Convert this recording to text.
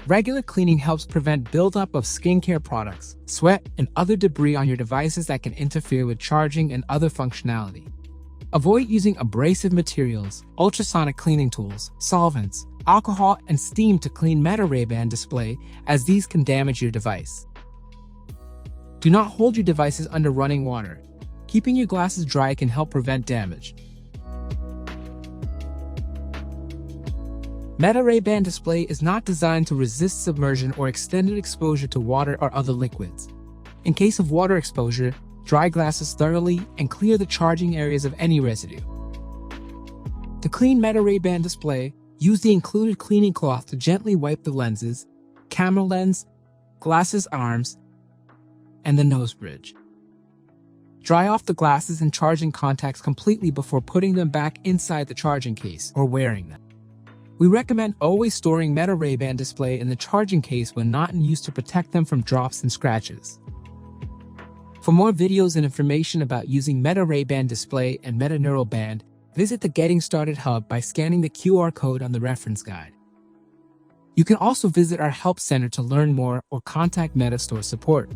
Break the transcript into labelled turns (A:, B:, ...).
A: Regular cleaning helps prevent buildup of skincare products, sweat, and other debris on your devices that can interfere with charging and other functionality. Avoid using abrasive materials, ultrasonic cleaning tools, solvents, alcohol, and steam to clean Meta Ray-Ban display, as these can damage your device. Do not hold your devices under running water. Keeping your glasses dry can help prevent damage. Meta Ray-Ban display is not designed to resist submersion or extended exposure to water or other liquids. In case of water exposure, dry glasses thoroughly and clear the charging areas of any residue. To clean Meta Ray-Ban display, use the included cleaning cloth to gently wipe the lenses, camera lens, glasses arms, and the nose bridge. Dry off the glasses and charging contacts completely before putting them back inside the charging case or wearing them. We recommend always storing Meta Ray-Ban display in the charging case when not in use to protect them from drops and scratches. For more videos and information about using Meta Ray-Ban display and Meta Neural Band, visit the Getting Started Hub by scanning the QR code on the reference guide. You can also visit our Help Center to learn more or contact Meta Store support.